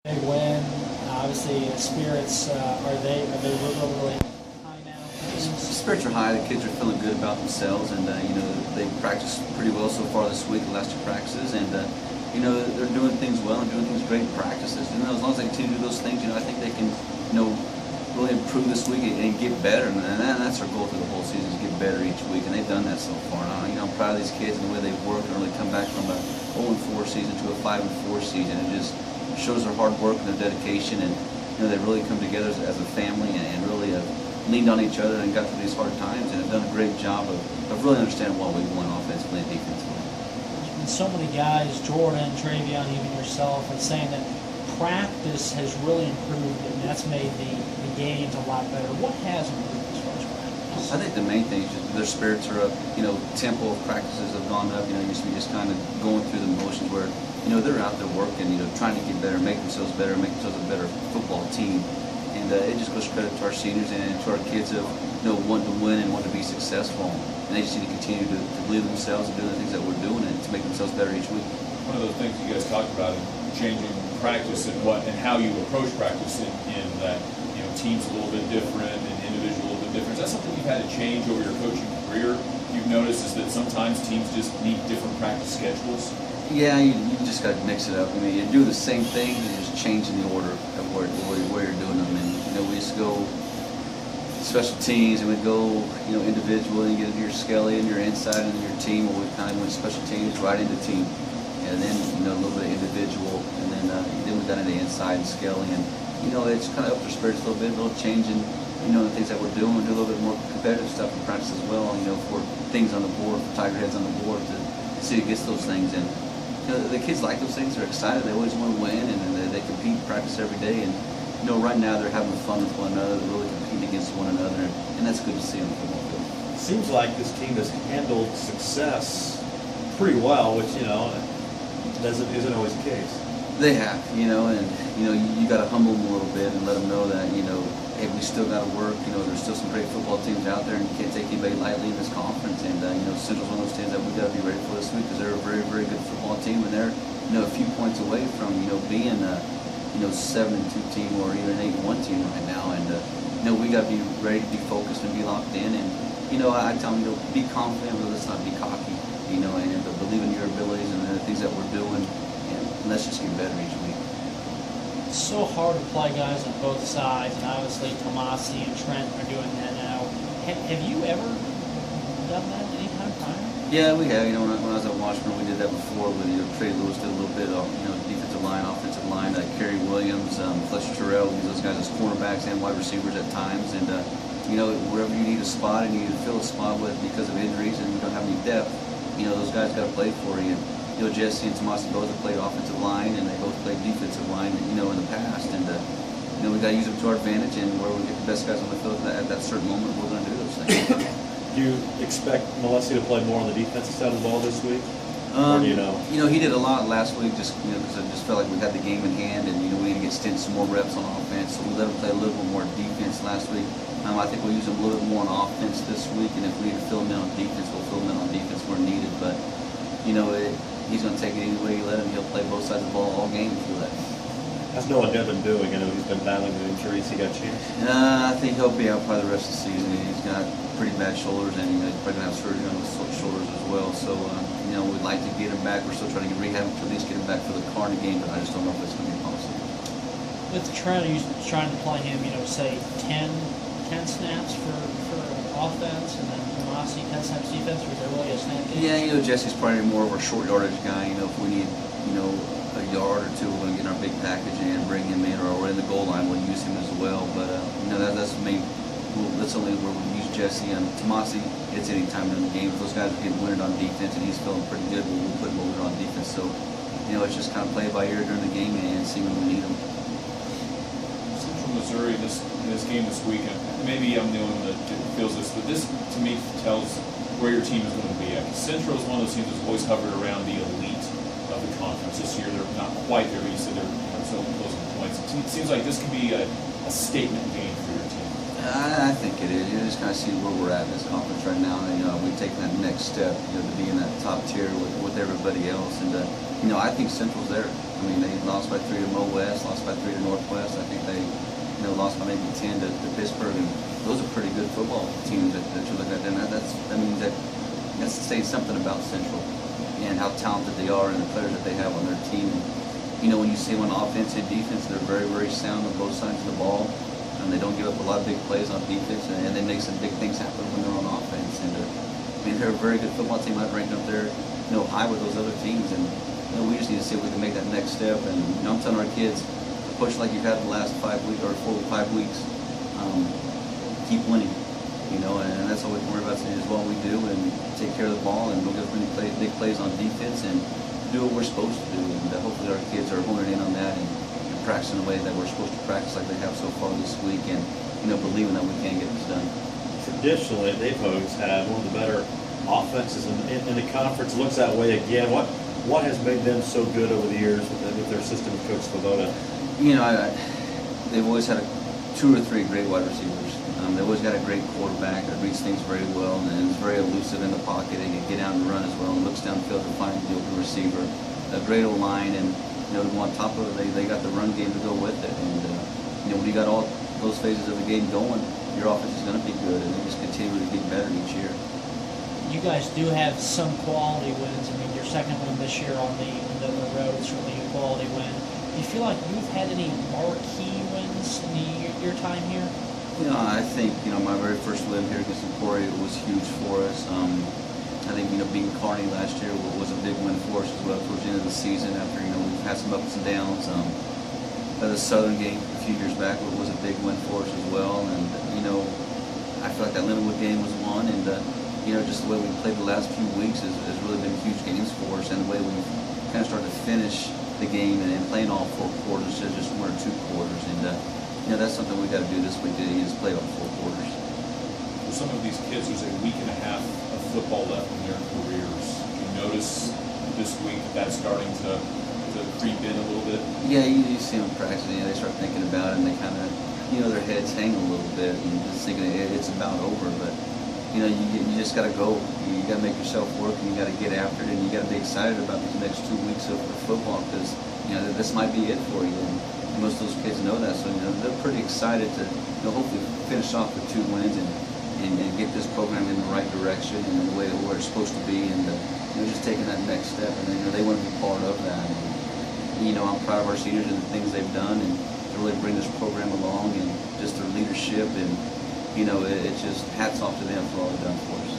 Big win. Obviously, spirits are they really high now? Spirits are high. The kids are feeling good about themselves, and they practiced pretty well so far this week. The last two practices, and they're doing things well and doing things great in practices. As long as they continue to do those things, I think they can really improve this week and get better. And that's our goal for the whole season, is get better each week, and they've done that so far. And I'm proud of these kids and the way they've worked and really come back from a 0-4 season to a 5-4 season. It just shows their hard work and their dedication, and they really come together as a family and really leaned on each other and got through these hard times, and have done a great job of really understanding what we want offensively and defensively. And so many guys, Jordan, Travion, even yourself, are saying that practice has really improved, and that's made the games a lot better. What has improved as far as practice? I think the main thing is just their spirits are up. Tempo of practices have gone up. Used to be just kind of going through the motions where, they're out there working, trying to get better, make themselves better, make themselves a better football team. And it just goes credit to our seniors and to our kids of, wanting to win and wanting to be successful. And they just need to continue to believe in themselves and do the things that we're doing and to make themselves better each week. One of those things you guys talked about, changing practice and how you approach practice in that, teams a little bit different and individual a little bit different. Is that something you've had to change over your coaching career? You've noticed is that sometimes teams just need different practice schedules? Yeah, you just got to mix it up. You're doing the same thing, you're just changing the order of where you're doing them. And we just go special teams, and we go individually, and get your Skelly and your inside and your team, or we kind of went special teams right into team, and then a little bit of individual, and then we got into inside and Skelly, and it's kind of up their spirits a little change in the things that we're doing. We do a little bit more competitive stuff in practice as well. For things on the board, for Tiger heads on the board, to see who gets those things. And the kids like those things. They're excited. They always want to win, and they compete in practice every day. And right now they're having fun with one another. They're really competing against one another, and that's good to see on the football field. Seems like this team has handled success pretty well, which isn't always the case. They have, and you got to humble them a little bit and let them know that hey, we still got to work. There's still some great football teams out there, and you can't take anybody lightly in this conference. And Central's one of those teams that we got to be ready for this week, because they're a very, very good football team, and they're a few points away from being a 7-2 team or even an 8-1 team right now. And we got to be ready to be focused and be locked in. And I tell them, be confident, but let's not be cocky. And believe in your abilities and the things that we're doing. Let's just get better each week. It's so hard to play guys on both sides, and obviously Tomasi and Trent are doing that now. Have you ever done that any time prior? Yeah, we have. When I was at Washburn, we did that before with Trey Lewis did a little bit of defensive line, offensive line, Kerry Williams, Fletcher Terrell. We use those guys as cornerbacks and wide receivers at times. And wherever you need a spot and you need to fill a spot with because of injuries and you don't have any depth, those guys got to play for you. Jesse and Tomasi both have played offensive line, and they both played defensive line, in the past. And we got to use them to our advantage, and where we get the best guys on the field at that certain moment, we're going to do those things. Do you expect Molessi to play more on the defensive side of the ball this week? Or do you know? He did a lot last week, just because I just felt like we had the game in hand, and we need to get Stinson some more reps on offense. So we let him play a little bit more defense last week. I think we'll use him a little bit more on offense this week, and if we need to fill him in on defense, we'll fill him in on defense where needed. But he's going to take it any way you let him. He'll play both sides of the ball all game if you let him. How's Noah Devin doing? He's been battling with injuries. He got a chance? I think he'll be out probably the rest of the season. He's got pretty bad shoulders, and he's probably going to have surgery on his shoulders as well. So, we'd like to get him back. We're still trying to get rehab to at least get him back for the Kearney game, but I just don't know if it's going to be possible. With Trent, are you trying to play him, say 10 snaps for offense, and then Tomasi 10 snaps defense, or is there really a snap game? Yeah, Jesse's probably more of a short yardage guy. If we need, a yard or two, we're going to get in our big package and bring him in, or we're in the goal line, we'll use him as well. But, that's the main, that's only where we use Jesse. And Tomasi, it's any time in the game. If those guys are getting winning on defense and he's feeling pretty good, we'll put him over on defense. So, it's just kind of play by ear during the game and see when we need him. Central Missouri, in this game this week, and maybe I'm the only one that feels this, but this, to me, tells where your team is going to be at. Central is one of those teams that's always hovered around the elite of the conference. This year, they're not quite there, but you said they're so close to points. It seems like this could be a statement game for your team. I think it is. You just kind of see where we're at in this conference right now. And, we've taken that next step, to be in that top tier with everybody else. And you know, I think Central's there. I mean, they lost by 3 to Mo West, lost by 3 to Northwest. I think they, you know, lost by maybe 10 to Pittsburgh, and those are pretty good football teams that you look at. And that's saying something about Central and how talented they are and the players that they have on their team. And, you know, when you see them on offense and defense, they're very, very sound on both sides of the ball, and they don't give up a lot of big plays on defense, and they make some big things happen when they're on offense. And I mean, they're a very good football team. I'd rank them up there, you know, high with those other teams. And you know, we just need to see if we can make that next step. And you know, I'm telling our kids, push like you've had the last 5 weeks or 4 or 5 weeks. Keep winning, you know, and that's all we can worry about today as well. We do, and take care of the ball and go get big plays on defense and do what we're supposed to do. And hopefully our kids are honing in on that and practicing the way that we're supposed to practice like they have so far this week, and you know, believing that we can get this done. Traditionally, they've always had one of the better offenses in the conference. Looks that way again. What has made them so good over the years with their system of Coach Svoboda? You know, they've always had 2 or 3 great wide receivers. They always got a great quarterback that reads things very well and is very elusive in the pocket and can get out and run as well and looks downfield to find the open receiver. A great old line, and you know, on top of it, they got the run game to go with it. And you know, when you got all those phases of the game going, your offense is going to be good, and they just continue to get better each year. You guys do have some quality wins. I mean, your second win this year on the road is certainly a quality win. Do you feel like you've had any marquee wins in your time here? You know, I think, you know, my very first win here against Emporia was huge for us. I think, you know, beating Kearney last year was a big win for us as well towards the end of the season after, you know, we've had some ups and downs. The Southern game a few years back was a big win for us as well. And, you know, I feel like that Lindenwood game was one. And, you know, just the way we played the last few weeks has really been huge games for us. And the way we kind of started to finish the game and playing all 4 quarters instead of just 1 or 2 quarters. And, you know, that's something we got to do this week, is play all 4 quarters. For some of these kids, there's a week and a half of football left in their careers. Do you notice this week that's starting to creep in a little bit? Yeah, you see them practicing, they start thinking about it, and they kind of, you know, their heads hang a little bit, and just thinking it's about over. But, you know, you just got to go. You got to make yourself work, and you got to get after it, and you got to be excited about these next 2 weeks of football, because, you know, this might be it for you. And most of those kids know that, so you know, they're pretty excited to, you know, hopefully finish off with 2 wins and get this program in the right direction and the way where it's supposed to be, and you know, just taking that next step. And you know, they want to be part of that. And, you know, I'm proud of our seniors and the things they've done, and to really bring this program along, and just their leadership, and you know, it's just hats off to them for all they've done for us.